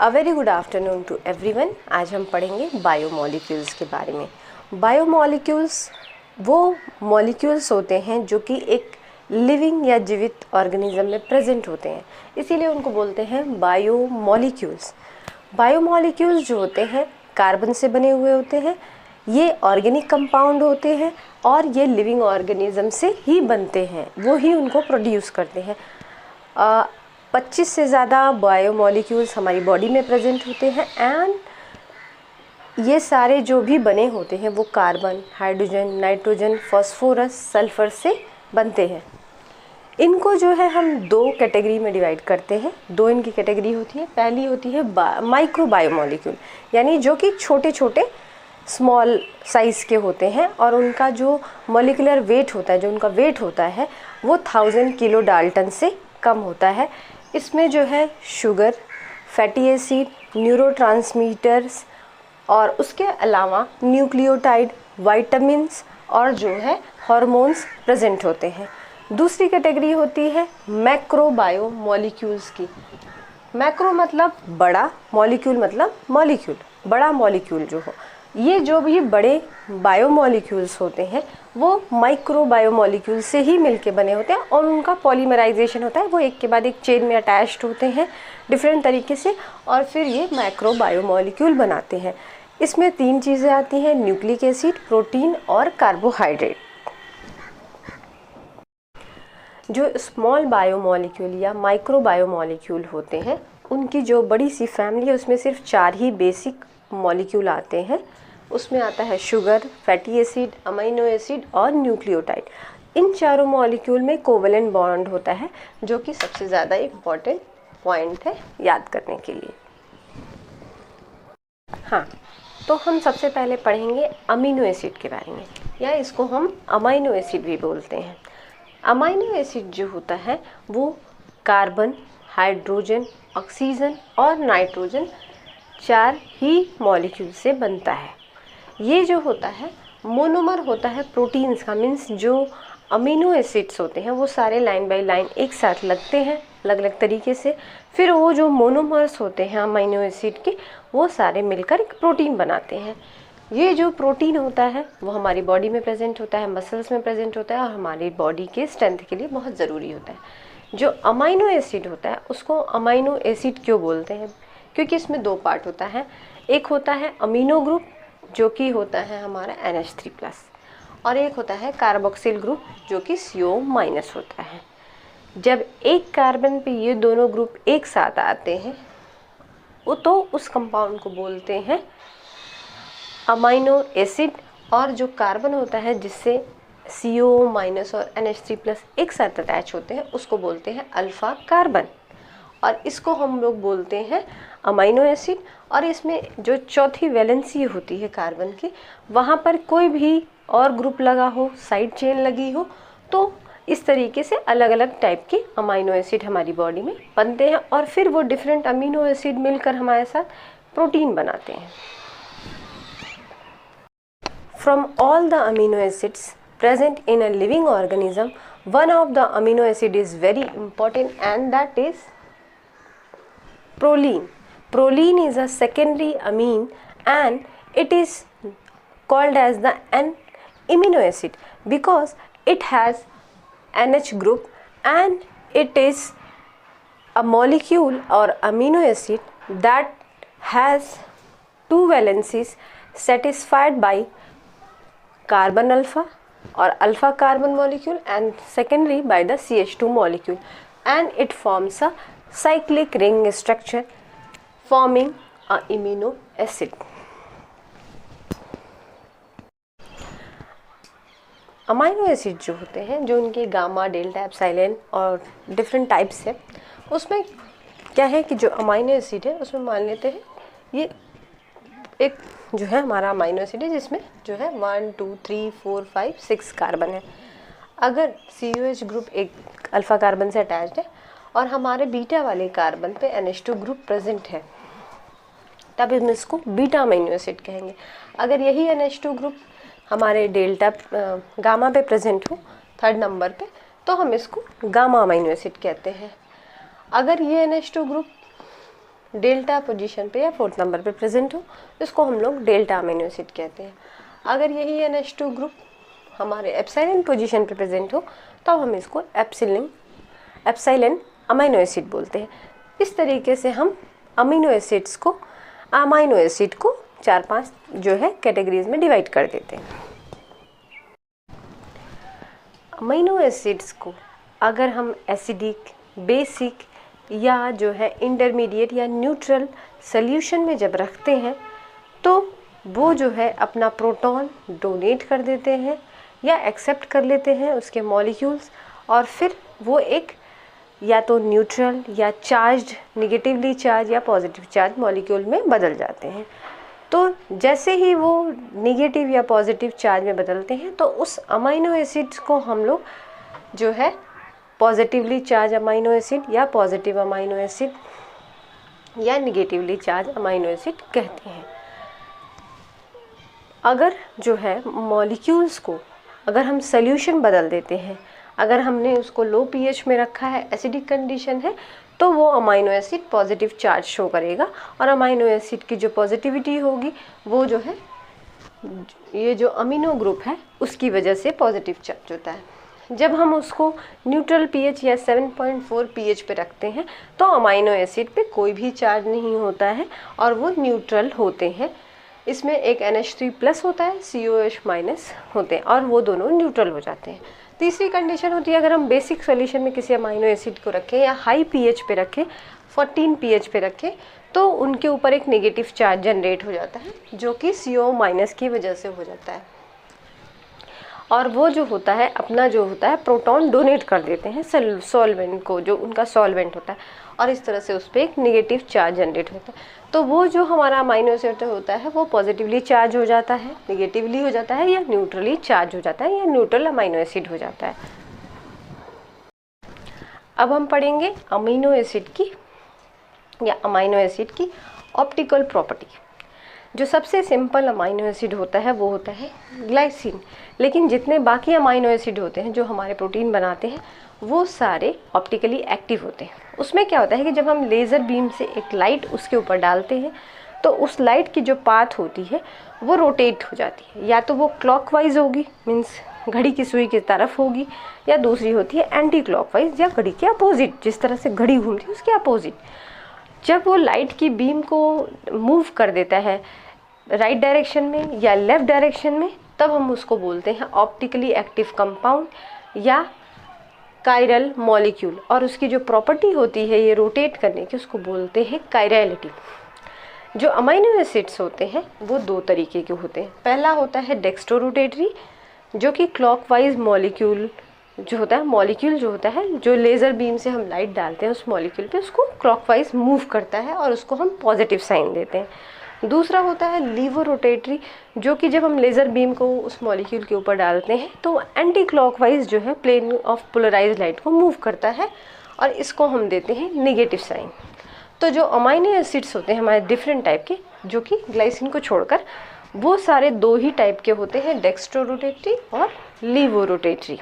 A very good afternoon to everyone. आज हम पढ़ेंगे बायोमॉलिक्यूल्स के बारे में। बायोमॉलिक्यूल्स वो मॉलिक्यूल्स होते हैं जो कि एक लिविंग या जीवित ऑर्गेनिज्म में प्रेजेंट होते हैं, इसीलिए उनको बोलते हैं बायोमॉलिक्यूल्स। बायोमॉलिक्यूल्स जो होते हैं कार्बन से बने हुए होते हैं, ये ऑर्गेनिक कंपाउंड होते हैं और ये लिविंग ऑर्गेनिज्म से ही बनते हैं, वो ही उनको प्रोड्यूस करते हैं। 25 से ज़्यादा बायोमॉलिक्यूल्स हमारी बॉडी में प्रेजेंट होते हैं एंड ये सारे जो भी बने होते हैं वो carbon, hydrogen, nitrogen, phosphorus, sulphur से बनते हैं। इनको जो है हम दो कैटेगरी में डिवाइड करते हैं। दो इनकी कैटेगरी होती है। पहली होती है माइक्रो बायोमॉलिक्यूल, यानी जो कि छोटे छोटे स्मॉल साइज़ के होते हैं और उनका जो मॉलिक्यूलर वेट होता है, जो उनका वेट होता है वो 1000 किलो डाल्टन से कम होता है। इसमें जो है शुगर, फैटी एसिड, न्यूरोट्रांसमीटर्स और उसके अलावा न्यूक्लियोटाइड, विटामिन्स और जो है हार्मोन्स प्रेजेंट होते हैं। दूसरी कैटेगरी होती है मैक्रो बायोमॉलिक्यूल्स की। मैक्रो मतलब बड़ा, मॉलिक्यूल मतलब मॉलिक्यूल, बड़ा मॉलिक्यूल जो हो। ये जो भी बड़े बायोमॉलिक्यूल्स होते हैं वो माइक्रो बायोमॉलिक्यूल से ही मिलके बने होते हैं और उनका पॉलीमराइजेशन होता है, वो एक के बाद एक चेन में अटैच्ड होते हैं डिफरेंट तरीके से और फिर ये मैक्रो बायोमॉलिक्यूल बनाते हैं। इसमें 3 चीज़ें आती हैं, न्यूक्लिक एसिड, प्रोटीन और कार्बोहाइड्रेट। जो स्मॉल बायोमॉलिक्यूल या माइक्रो बायोमॉलिक्यूल होते हैं उनकी जो बड़ी सी फैमिली है उसमें सिर्फ 4 ही बेसिक मॉलिक्यूल आते हैं। उसमें आता है sugar, fatty acid, amino acid और न्यूक्लियोटाइड। इन चारों मॉलिक्यूल में कोवेलेंट बॉन्ड होता है, जो कि सबसे ज़्यादा इम्पॉर्टेंट पॉइंट है याद करने के लिए। हाँ, तो हम सबसे पहले पढ़ेंगे अमीनो एसिड के बारे में, या इसको हम अमीनो एसिड भी बोलते हैं। अमीनो एसिड जो होता है वो कार्बन, हाइड्रोजन, ऑक्सीजन और नाइट्रोजन 4 ही मॉलिक्यूल से बनता है। ये जो होता है मोनोमर होता है प्रोटीन्स का, मीन्स जो अमीनो एसिड्स होते हैं वो सारे लाइन बाय लाइन एक साथ लगते हैं अलग अलग तरीके से। फिर वो जो मोनोमर्स होते हैं अमीनो एसिड के वो सारे मिलकर एक प्रोटीन बनाते हैं। ये जो प्रोटीन होता है वो हमारी बॉडी में प्रेजेंट होता है, मसल्स में प्रेजेंट होता है और हमारी बॉडी के स्ट्रेंथ के लिए बहुत ज़रूरी होता है। जो अमीनो एसिड होता है उसको अमीनो एसिड क्यों बोलते हैं? क्योंकि इसमें 2 पार्ट होता है। एक होता है अमीनो ग्रुप जो कि होता है हमारा NH3+ और एक होता है कार्बोक्सिल ग्रुप जो कि CO- होता है। जब एक कार्बन पे ये दोनों ग्रुप एक साथ आते हैं वो तो उस कंपाउंड को बोलते हैं अमीनो एसिड, और जो कार्बन होता है जिससे CO- और NH3+ एक साथ अटैच होते हैं उसको बोलते हैं अल्फा कार्बन, और इसको हम लोग बोलते हैं अमीनो एसिड। और इसमें जो चौथी वैलेंसी होती है कार्बन की, वहाँ पर कोई भी और ग्रुप लगा हो, साइड चेन लगी हो, तो इस तरीके से अलग अलग टाइप के अमीनो एसिड हमारी बॉडी में बनते हैं और फिर वो डिफरेंट अमीनो एसिड मिलकर हमारे साथ प्रोटीन बनाते हैं। From all the amino acids present in a living organism, one of the amino acid is very important and that is proline. Proline is a secondary amine and it is called as the amino acid because it has NH group and it is a molecule or amino acid that has 2 valencies satisfied by carbon alpha or alpha carbon molecule and secondary by the CH2 molecule, and it forms a cyclic ring structure forming a amino acid. Amino acid जो होते हैं, जो उनके gamma, delta, epsilon और different types है, उसमें क्या है कि जो अमीनो एसिड है उसमें मान लेते हैं ये एक जो है हमारा अमीनो एसिड है जिसमें जो है 1 2 3 4 5 6 कार्बन है। अगर COH ग्रुप एक अल्फा कार्बन से अटैच्ड है और हमारे बीटा वाले कार्बन पे NH2 ग्रुप प्रेजेंट है तब हम इसको बीटा अमीनो एसिड कहेंगे। अगर यही NH2 ग्रुप हमारे डेल्टा गामा पे प्रेजेंट हो 3rd नंबर पे तो हम इसको गामा अमीनो एसिड कहते हैं। अगर ये NH2 ग्रुप डेल्टा पोजीशन पे या 4th नंबर पे प्रेजेंट हो, इसको हम लोग डेल्टा अमीनो एसिड कहते हैं। अगर यही NH2 ग्रुप हमारे एप्सिलॉन पोजीशन पे प्रेजेंट हो तो हम इसको एप्सिलॉन अमीनो एसिड बोलते हैं। इस तरीके से हम अमीनो एसिड को 4-5 जो है कैटेगरीज में डिवाइड कर देते हैं। अमीनो एसिड्स को अगर हम एसिडिक, बेसिक या जो है इंटरमीडिएट या न्यूट्रल सॉल्यूशन में जब रखते हैं तो वो जो है अपना प्रोटॉन डोनेट कर देते हैं या एक्सेप्ट कर लेते हैं उसके मॉलिक्यूल्स, और फिर वो एक या तो न्यूट्रल या चार्ज्ड, निगेटिवली चार्ज या पॉजिटिव चार्ज मॉलिक्यूल में बदल जाते हैं। तो जैसे ही वो निगेटिव या पॉजिटिव चार्ज में बदलते हैं तो उस अमीनो एसिड्स को हम लोग जो है पॉजिटिवली चार्ज अमीनो एसिड या पॉजिटिव अमीनो एसिड या निगेटिवली चार्ज अमीनो एसिड कहते हैं। अगर जो है मॉलिक्यूल्स को अगर हम सॉल्यूशन बदल देते हैं, अगर हमने उसको लो pH में रखा है, एसिडिक कंडीशन है, तो वो amino acid positive charge show करेगा और अमीनो एसिड की जो पॉजिटिविटी होगी वो जो है ये जो अमीनो ग्रुप है उसकी वजह से पॉजिटिव चार्ज होता है। जब हम उसको न्यूट्रल pH या 7.4 pH पे रखते हैं तो अमीनो एसिड पे कोई भी चार्ज नहीं होता है और वो न्यूट्रल होते हैं। इसमें एक NH3+ होता है, COH- होते हैं और वो दोनों न्यूट्रल हो जाते हैं। तीसरी कंडीशन होती है अगर हम बेसिक सॉल्यूशन में किसी अमीनो एसिड को रखें या हाई pH पे रखें, 14 pH पे रखें, तो उनके ऊपर एक नेगेटिव चार्ज जनरेट हो जाता है जो कि CO- की वजह से हो जाता है, और वो जो होता है अपना जो होता है प्रोटॉन डोनेट कर देते हैं सॉल्वेंट को, जो उनका सॉल्वेंट होता है, और इस तरह से उस पर एक नेगेटिव चार्ज जनरेट होता है। तो वो जो हमारा अमीनो एसिड होता है वो पॉजिटिवली चार्ज हो जाता है, नेगेटिवली हो जाता है या न्यूट्रली चार्ज हो जाता है या न्यूट्रल अमीनो एसिड हो जाता है। अब हम पढ़ेंगे अमीनो एसिड की या अमीनो एसिड की ऑप्टिकल प्रॉपर्टी। जो सबसे सिंपल अमीनो एसिड होता है वो होता है ग्लाइसिन, लेकिन जितने बाकी अमीनो एसिड होते हैं जो हमारे प्रोटीन बनाते हैं वो सारे ऑप्टिकली एक्टिव होते हैं। उसमें क्या होता है कि जब हम लेज़र बीम से एक लाइट उसके ऊपर डालते हैं तो उस लाइट की जो पाथ होती है वो रोटेट हो जाती है, या तो वो क्लॉकवाइज होगी, मीन्स घड़ी की सुई की तरफ होगी, या दूसरी होती है एंटी क्लॉकवाइज या घड़ी के अपोजिट, जिस तरह से घड़ी घूमती है उसके अपोजिट। जब वो लाइट की बीम को मूव कर देता है राइट डायरेक्शन में या लेफ़्ट डायरेक्शन में, तब हम उसको बोलते हैं ऑप्टिकली एक्टिव कंपाउंड या कायरल मॉलिक्यूल, और उसकी जो प्रॉपर्टी होती है ये रोटेट करने की उसको बोलते हैं कायरलिटी। जो अमीनो एसिड्स होते हैं वो दो तरीके के होते हैं। पहला होता है डेक्स्ट्रोरोटेटरी, जो कि क्लॉकवाइज मॉलिक्यूल जो होता है, मॉलिक्यूल जो होता है जो लेज़र बीम से हम लाइट डालते हैं उस मॉलिक्यूल पे उसको क्लॉकवाइज मूव करता है और उसको हम पॉजिटिव साइन देते हैं। दूसरा होता है लीवो रोटेटरी, जो कि जब हम लेज़र बीम को उस मॉलिक्यूल के ऊपर डालते हैं तो एंटी क्लॉकवाइज जो है प्लेन ऑफ पोलराइज लाइट को मूव करता है और इसको हम देते हैं नेगेटिव साइन। तो जो अमीनो एसिड्स होते हैं हमारे डिफरेंट टाइप के, जो कि ग्लाइसिन को छोड़कर, वो सारे दो ही टाइप के होते हैं, डेक्स्ट्रो रोटेटरी और लीवो रोटेटरी।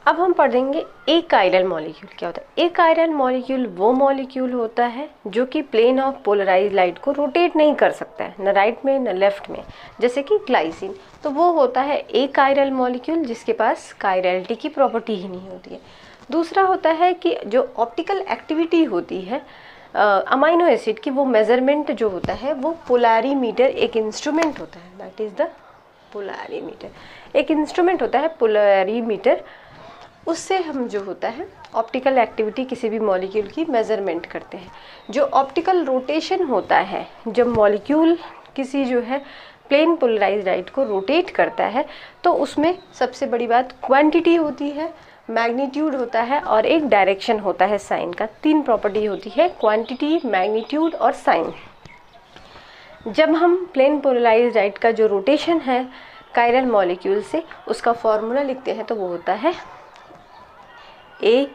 अब हम पढ़ेंगे एकाइरल मॉलिक्यूल क्या होता है। एकाइरल मॉलिक्यूल वो मॉलिक्यूल होता है जो कि प्लेन ऑफ पोलराइज लाइट को रोटेट नहीं कर सकता है, न राइट में न लेफ्ट में, जैसे कि ग्लाइसिन। तो वो होता है एकाइरल मॉलिक्यूल जिसके पास कायरलिटी की प्रॉपर्टी ही नहीं होती है। दूसरा होता है कि जो ऑप्टिकल एक्टिविटी होती है अमीनो एसिड की, वो मेजरमेंट जो होता है वो पोलैरीमीटर एक इंस्ट्रूमेंट होता है, दैट इज़ द पोलैरीमीटर। एक इंस्ट्रूमेंट होता है पोलैरीमीटर, उससे हम जो होता है ऑप्टिकल एक्टिविटी किसी भी मॉलिक्यूल की मेज़रमेंट करते हैं। जो ऑप्टिकल रोटेशन होता है, जब मॉलिक्यूल किसी जो है प्लेन पोलराइज लाइट को रोटेट करता है, तो उसमें सबसे बड़ी बात क्वांटिटी होती है, मैग्नीट्यूड होता है और एक डायरेक्शन होता है साइन का। तीन प्रॉपर्टी होती है, क्वांटिटी, मैग्नीट्यूड और साइन। जब हम प्लेन पोलराइज लाइट का जो रोटेशन है कायरल मॉलिक्यूल से, उसका फॉर्मूला लिखते हैं तो वो होता है ए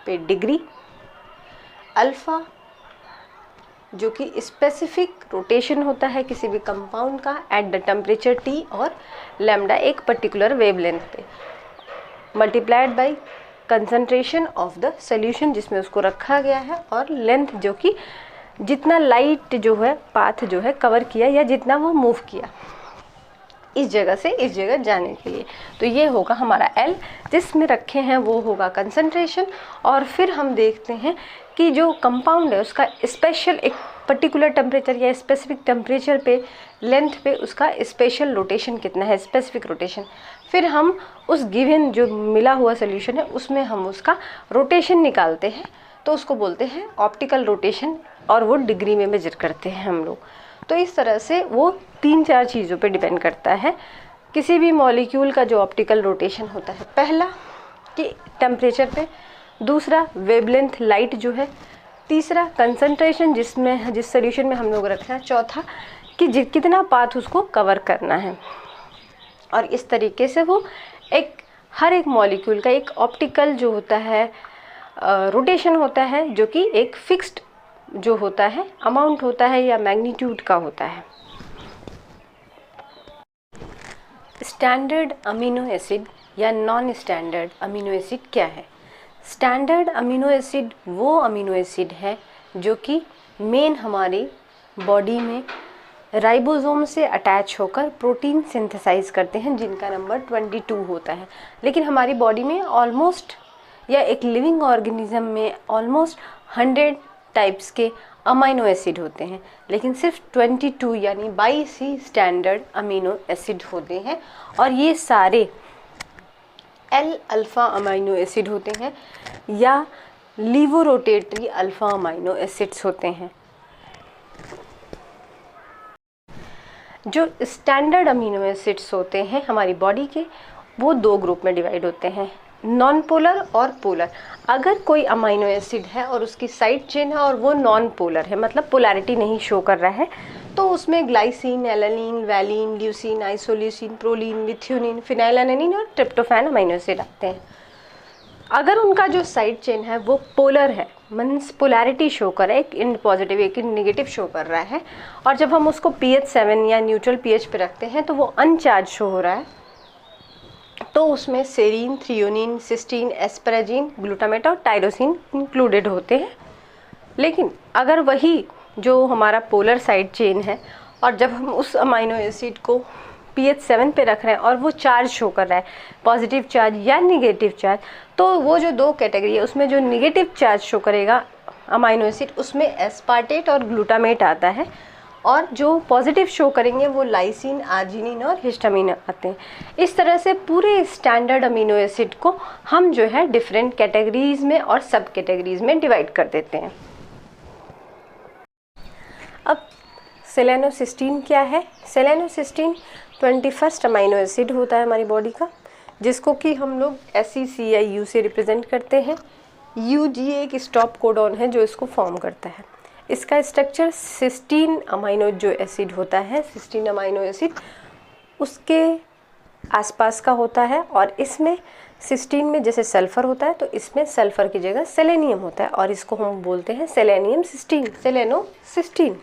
पे डिग्री, अल्फ़ा जो कि स्पेसिफिक रोटेशन होता है किसी भी कंपाउंड का एट द टेम्परेचर T, और लैम्डा एक पर्टिकुलर वेवलेंथ पे, multiplied by concentration of the solution जिसमें उसको रखा गया है, और लेंथ जो कि जितना लाइट जो है पाथ जो है कवर किया या जितना वो मूव किया इस जगह से इस जगह जाने के लिए। तो ये होगा हमारा L, जिसमें रखे हैं वो होगा कंसंट्रेशन। और फिर हम देखते हैं कि जो कंपाउंड है उसका स्पेशल एक पर्टिकुलर टेम्परेचर या स्पेसिफिक टेम्परेचर पे लेंथ पे उसका स्पेशल रोटेशन कितना है, स्पेसिफिक रोटेशन। फिर हम उस गिवन जो मिला हुआ सोल्यूशन है उसमें हम उसका रोटेशन निकालते हैं, तो उसको बोलते हैं ऑप्टिकल रोटेशन, और वो डिग्री में मेजर करते हैं हम लोग। तो इस तरह से वो 3-4 चीज़ों पे डिपेंड करता है किसी भी मॉलिक्यूल का जो ऑप्टिकल रोटेशन होता है। पहला कि टेम्परेचर पे, दूसरा वेवलेंथ लाइट जो है, तीसरा कंसंट्रेशन जिस सोल्यूशन में हम लोग रखे हैं, चौथा कि कितना पाथ उसको कवर करना है। और इस तरीके से वो हर एक मॉलिक्यूल का एक ऑप्टिकल जो होता है रोटेशन होता है, जो कि एक फिक्स्ड जो होता है अमाउंट होता है या मैग्नीट्यूड का होता है। स्टैंडर्ड अमीनो एसिड या नॉन स्टैंडर्ड अमीनो एसिड क्या है? स्टैंडर्ड अमीनो एसिड वो अमीनो एसिड है जो कि मेन हमारी बॉडी में राइबोसोम से अटैच होकर प्रोटीन सिंथेसाइज करते हैं, जिनका नंबर 22 होता है। लेकिन हमारी बॉडी में ऑलमोस्ट या एक लिविंग ऑर्गेनिज्म में ऑलमोस्ट 100 टाइप्स के अमीनो एसिड होते हैं, लेकिन सिर्फ 22 यानी 22 ही स्टैंडर्ड अमीनो एसिड होते हैं। और ये सारे L अल्फ़ा अमीनो एसिड होते हैं या लीवोरोटेटरी अल्फ़ा अमीनो एसिड्स होते हैं। जो स्टैंडर्ड अमीनो एसिड्स होते हैं हमारी बॉडी के, वो 2 ग्रुप में डिवाइड होते हैं, नॉन पोलर और पोलर। अगर कोई अमीनो एसिड है और उसकी साइड चेन है और वो नॉन पोलर है, मतलब पोलैरिटी नहीं शो कर रहा है, तो उसमें glycine, alanine, valine, leucine, isoleucine, proline, methionine, phenylalanine और ट्रिप्टोफैन अमीनो एसिड आते हैं। अगर उनका जो साइड चेन है वो पोलर है, मीन्स पोलैरिटी शो कर रहा है, एक इन पॉजिटिव एक इन नेगेटिव शो कर रहा है, और जब हम उसको pH 7 या न्यूट्रल pH पे रखते हैं तो वो अनचार्ज शो हो रहा है, तो उसमें serine, threonine, cysteine, asparagine, glutamate और टायरोसिन इंक्लूडेड होते हैं। लेकिन अगर वही जो हमारा पोलर साइड चेन है और जब हम उस अमीनो एसिड को pH 7 पे रख रहे हैं और वो चार्ज शो कर रहा है, पॉजिटिव चार्ज या निगेटिव चार्ज, तो वो जो 2 कैटेगरी है उसमें जो निगेटिव चार्ज शो करेगा अमीनो एसिड उसमें एस्पार्टेट और ग्लूटामेट आता है, और जो पॉजिटिव शो करेंगे वो लाइसिन, आर्जिनिन और हिस्टामिन आते हैं। इस तरह से पूरे स्टैंडर्ड अमीनो एसिड को हम जो है डिफरेंट कैटेगरीज में और सब कैटेगरीज में डिवाइड कर देते हैं। अब सेलेनोसिस्टीन क्या है? सेलेनोसिस्टीन 21st अमीनो एसिड होता है हमारी बॉडी का, जिसको कि हम लोग SECIU से रिप्रेजेंट करते हैं। UG एक स्टॉप कोडॉन है जो इसको फॉर्म करता है। इसका स्ट्रक्चर सिस्टीन अमीनो जो एसिड होता है, सिस्टीन अमीनो एसिड उसके आसपास का होता है, और इसमें सिस्टीन में जैसे सल्फर होता है तो इसमें सल्फर की जगह सेलेनियम होता है, और इसको हम बोलते हैं सेलेनियम सिस्टीन, सेलेनोसिस्टीन।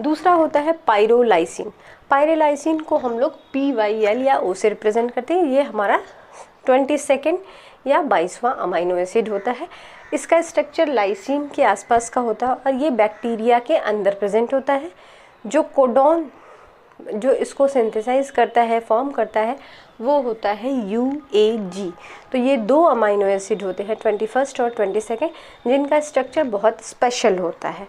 दूसरा होता है पाइरोलाइसिन। पाइरोलाइसिन को हम लोग PYL या O से रिप्रेजेंट करते हैं। ये हमारा 22nd या 22वां अमीनो एसिड होता है। इसका स्ट्रक्चर लाइसिन के आसपास का होता है, और ये बैक्टीरिया के अंदर प्रेजेंट होता है। जो कोडॉन जो इसको सिंथेसाइज करता है, फॉर्म करता है, वो होता है UAG। तो ये 2 अमीनो एसिड होते हैं 21st और 22nd, जिनका स्ट्रक्चर बहुत स्पेशल होता है।